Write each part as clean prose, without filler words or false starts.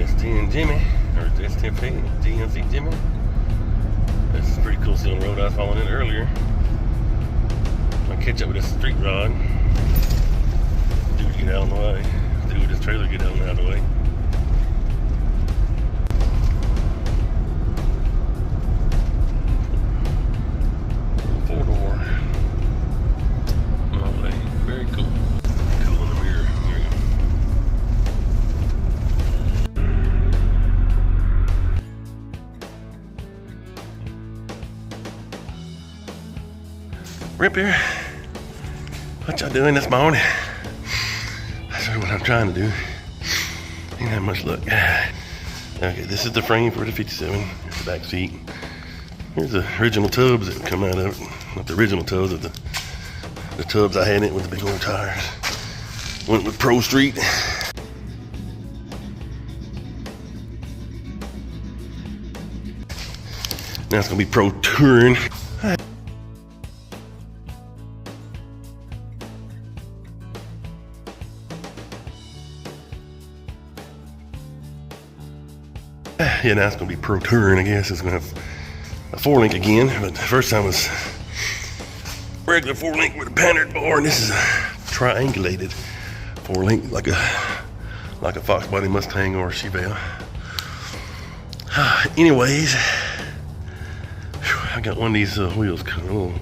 S10 Jimmy, or S10 GMC Jimmy. This is pretty cool still on the road I was following it earlier. I'll catch up with this street rod. Dude, get out of the way. Dude, this trailer get out of the way. Four-door. Lovely. Very cool. Cool in the mirror. There we go. Rip here. What y'all doing this morning? That's what I'm trying to do. Ain't that much luck. Okay, this is the frame for the 57. Here's the back seat. Here's the original tubs that come out of it. Not the original tubs, but the tubs I had in it with the big old tires. Went with Pro Street. Now it's gonna be Pro Touring. Yeah, now it's gonna be Pro Touring, I guess. It's gonna have a 4-link again, but the first time was regular 4-link with a patterned bore, and this is a triangulated 4-link like a Fox Body Mustang or Chevy. Anyways, I got one of these wheels cut. I'm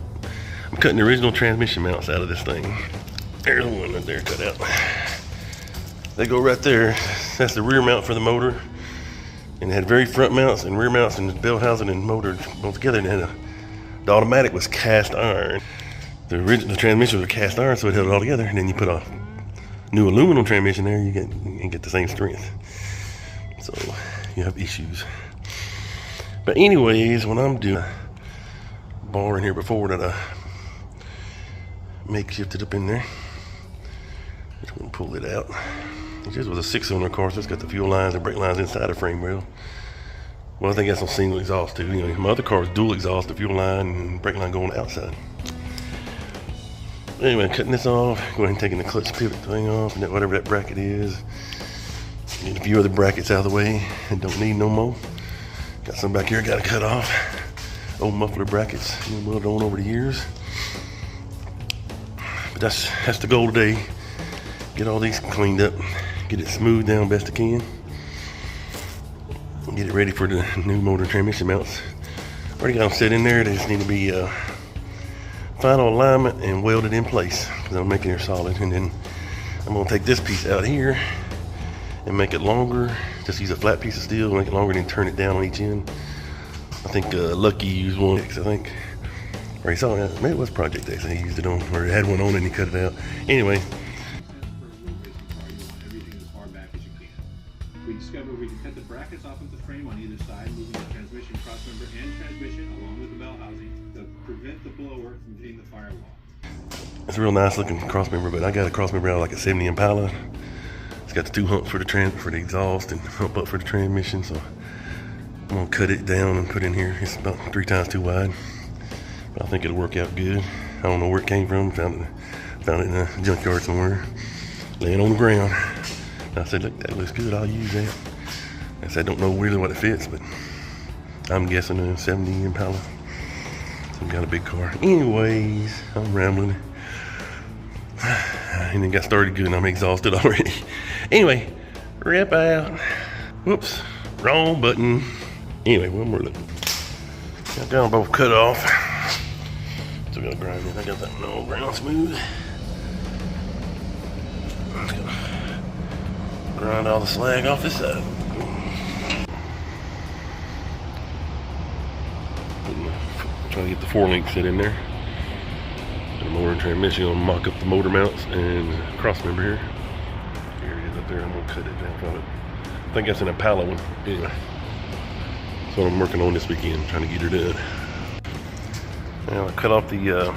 cutting the original transmission mounts out of this thing. There's one right there cut out. They go right there. That's the rear mount for the motor. And it had very front mounts and rear mounts and the belt housing and motor both together. And it had the automatic was cast iron. The transmission was cast iron, so it held it all together. And then you put a new aluminum transmission there, you get the same strength. So you have issues. But anyways, when I'm doing a bar in here before that I makeshifted up in there, just gonna pull it out. This was a 6-cylinder car, so it's got the fuel lines and brake lines inside the frame rail. Well, I think that's on single exhaust too. You know, my other car is dual exhaust, the fuel line and brake line going outside. Anyway, cutting this off, go ahead and taking the clutch pivot thing off, and whatever that bracket is. Get a few other brackets out of the way and don't need no more. Got some back here I gotta cut off. Old muffler brackets, welded on over the years. But that's the goal today. Get all these cleaned up, get it smoothed down best I can. Get it ready for the new motor transmission mounts. Already got them set in there. They just need to be final alignment and welded in place because I'm making it solid. And then I'm gonna take this piece out here and make it longer. Just use a flat piece of steel, make it longer, and then turn it down on each end. I think Lucky used one. I think, or he saw it. Maybe it was Project X. He used it on, or it had one on and he cut it out. Anyway. We discovered we can cut the brackets off of the frame on either side, moving the transmission, crossmember, and transmission along with the bell housing to prevent the blower from hitting the firewall. It's a real nice looking crossmember, but I got a crossmember out of like a 70 Impala. It's got the 2 humps for the exhaust and hump up for the transmission, so I'm gonna cut it down and put it in here. It's about 3 times too wide, but I think it'll work out good. I don't know where it came from. Found it in a junkyard somewhere, laying on the ground. I said, look, that looks good, I'll use that. I said, I don't know really what it fits, but I'm guessing a 70 Impala. Some kind of big car. Anyways, I'm rambling. And it got started good and I'm exhausted already. Anyway, rip out. Whoops, wrong button. Anyway, one more look. Got them both cut off. Still gotta grind it. I got that no ground smooth. Grind all the slag off this side. Trying to get the 4-link set in there. The motor and transmission, I'm gonna mock up the motor mounts and crossmember here. Here it is up there. I'm gonna cut it down from it. I think that's an Impala one. Anyway, that's what I'm working on this weekend, trying to get her done. Now I cut off the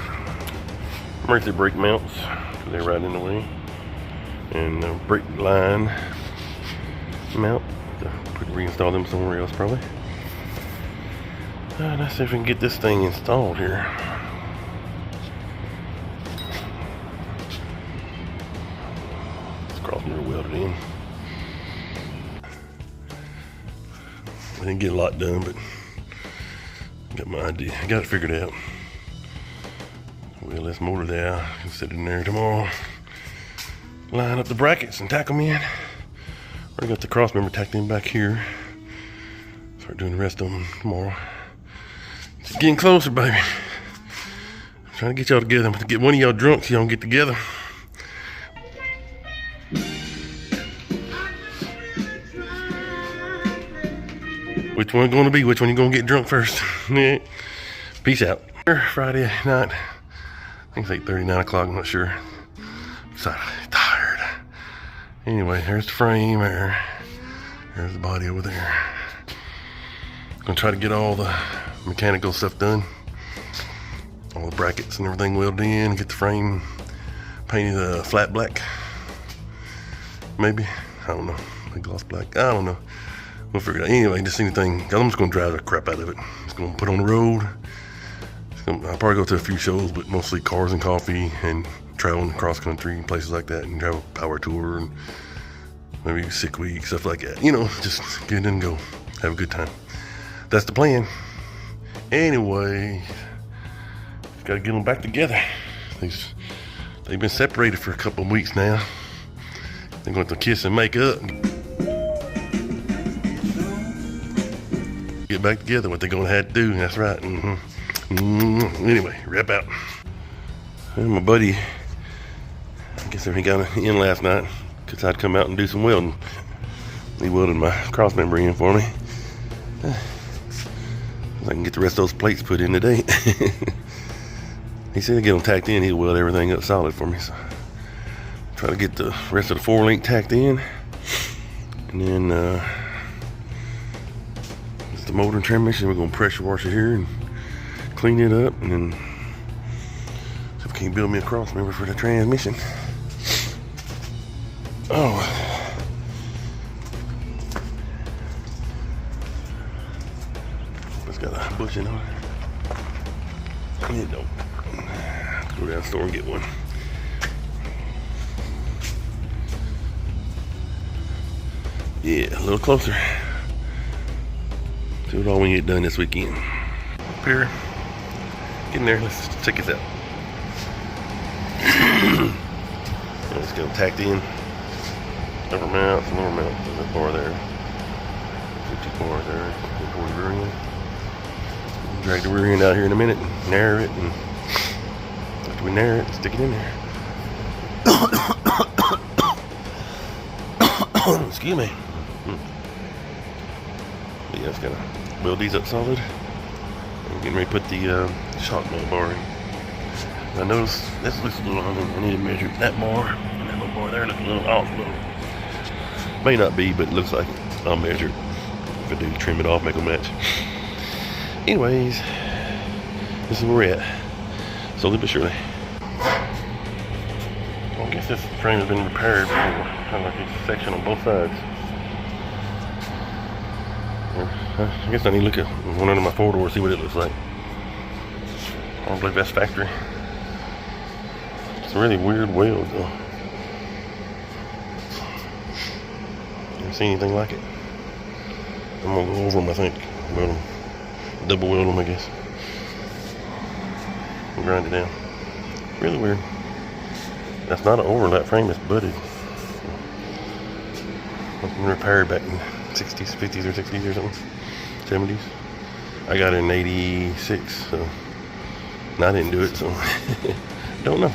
emergency brake mounts. They're right in the way. And the brake line mount. Reinstall them somewhere else probably. Let's see if we can get this thing installed here. This crossmember welded in. I didn't get a lot done, but I got my idea. I got it figured out. Well, let's motor that out. I'll sit in there tomorrow. Line up the brackets and tack them in. I got the crossmember tacked in back here. Start doing the rest of them tomorrow. It's getting closer, baby. I'm trying to get y'all together. I'm going to get one of y'all drunk so y'all can get together. Which one going to be? Which one you going to get drunk first? Peace out. Friday night. I think it's 8:30, 9 o'clock. I'm not sure. Excited. Tired. Anyway, there's the frame there. There's the body over there. Gonna try to get all the mechanical stuff done. All the brackets and everything welded in. Get the frame painted flat black. Maybe. I don't know. Gloss black. I don't know. We'll figure it out. Anyway, just anything. Cause I'm just gonna drive the crap out of it. Just gonna put on the road. I'll probably go to a few shows, but mostly cars and coffee and traveling cross country and places like that, and drive a power tour and maybe sick week, stuff like that. You know, just get in and go. Have a good time. That's the plan. Anyway, gotta get them back together. They've been separated for a couple of weeks now. They're going to kiss and make up. Get back together, what they're going to have to do. That's right. Anyway, wrap out. And my buddy, I guess he got in last night because I'd come out and do some welding. He welded my cross member in for me. I can get the rest of those plates put in today. He said to get them tacked in, he'll weld everything up solid for me. So try to get the rest of the 4-link tacked in. And then it's the motor and transmission. We're going to pressure wash it here and clean it up. And then see if we can build me a cross member for the transmission. Oh. It's got a bushing on it. It don't. Go down the store and get one. Yeah, a little closer. See what all we can get done this weekend. Up here. Get in there. Let's check this out. Let's get them tacked in. Upper mount, lower mount. There's a bar there. 50 bar there. Before the rear end. Drag the rear end out here in a minute. Narrow it. And after we narrow it, stick it in there. Excuse me. But yeah, it's gotta weld these up solid. I'm getting ready to put the shock mount bar in. I noticed this looks a little, I need to measure that bar and that little bar there looks a little off a little. May not be, but it looks like it. I'll measure it. If I do, trim it off, make them match. Anyways, this is where we're at. Slowly but surely. Well, I guess this frame has been repaired before. Kind of like a section on both sides. I guess I need to look at one under my 4-door, see what it looks like. I don't believe that's factory. It's a really weird weld though. Never seen anything like it. I'm gonna go over them, I think. Weld them. Double weld them, I guess. And grind it down. Really weird. That's not an overlap frame, it's butted. It's been repaired back in 60s, 50s or 60s or something. 70s. I got it in 86, so and I didn't do it, so don't know.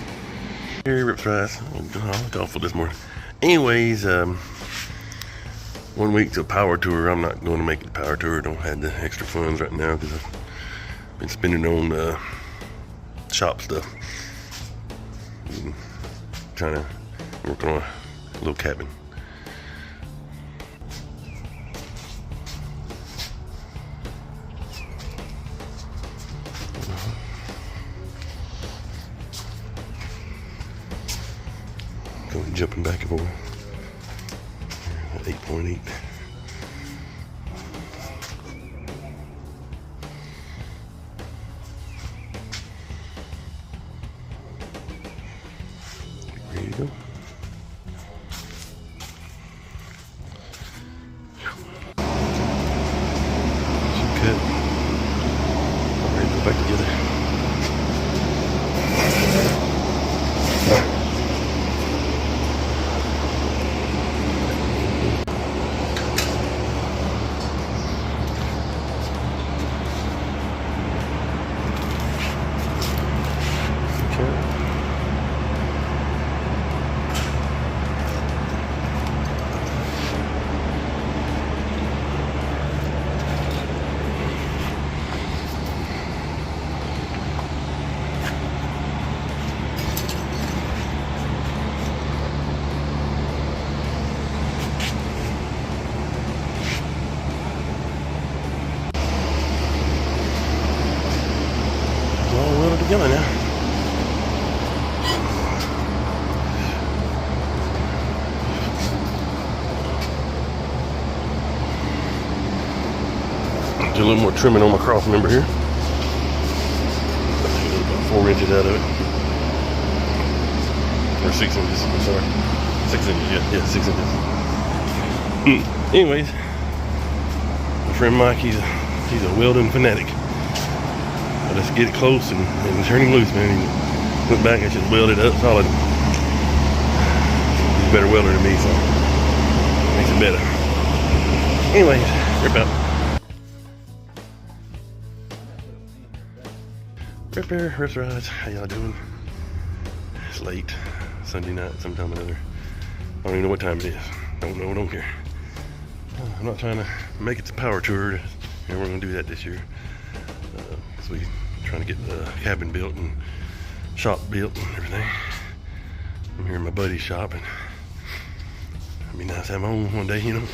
Here, rip fries. I look awful this morning. Anyways, 1 week to power tour. I'm not going to make it a power tour. Don't have the extra funds right now because I've been spending on shop stuff. Trying to work on a little cabin. Going jumping back and forth. 8.8. Ready to go. back together. All welded together now. Do a little more trimming on my cross member here. About 4 inches out of it. Or 6 inches, I'm sorry. 6 inches, yeah, 6 inches. Anyways, my friend Mike, he's a welding fanatic. I just get it close and turn him loose, man. He look back, I should weld it up solid. He's a better welder than me, so makes it better. Anyways, rip out. Rip there, rest rides. How y'all doing? It's late, Sunday night, sometime or another. I don't even know what time it is. Don't know, don't care. I'm not trying to make it to power tour, and we're gonna do that this year. So we trying to get the cabin built and shop built and everything. I'm here in my buddy's shop, and it'd be nice to have my own one day, you know.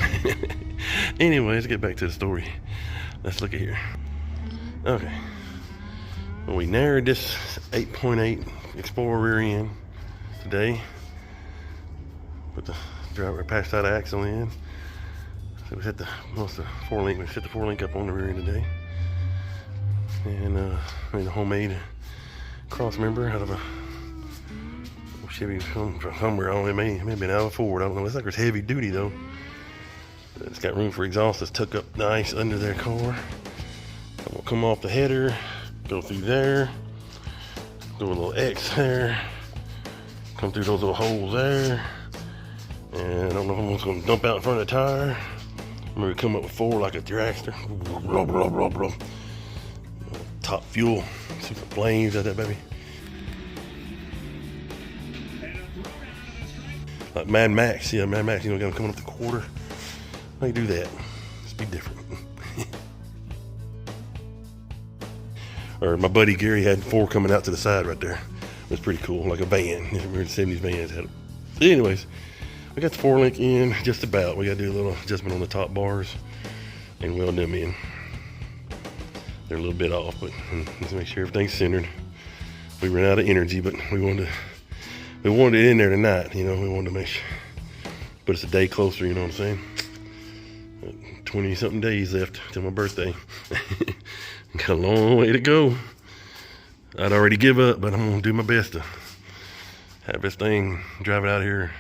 Anyways, let's get back to the story. Let's look at here. Okay. Well, we narrowed this 8.8 Explorer rear end today. Put the driver patched that axle in. So we set the 4-link. We set the 4-link up on the rear end today. And made a homemade cross member out of a Chevy from somewhere. I don't know, it may have been out of a Ford. I don't know. It's like it's heavy duty though. It's got room for exhaust that's tucked up nice under their car. I'm gonna come off the header, go through there, do a little X there, come through those little holes there, and I don't know if I'm just gonna dump out in front of the tire. Maybe come up with 4 like a dragster. Blah, blah, blah, blah. Top fuel, super flames out that baby. Like Mad Max, yeah, Mad Max, you know, coming up the quarter. I can do that. Just be different. Or my buddy Gary had 4 coming out to the side right there. It was pretty cool, like a van. Remember the 70s vans had it. Anyways, we got the 4-link in just about. We got to do a little adjustment on the top bars and weld them in. They're a little bit off, but let's make sure everything's centered. We ran out of energy, but we wanted it in there tonight. You know, we wanted to make sure, put us a day closer. You know what I'm saying? 20-something days left till my birthday. Got a long way to go. I'd already give up, but I'm gonna do my best to have this thing driving out of here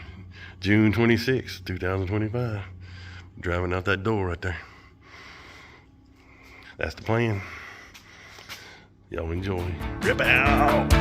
June 26, 2025. Driving out that door right there. That's the plan. Y'all enjoy. Rip out!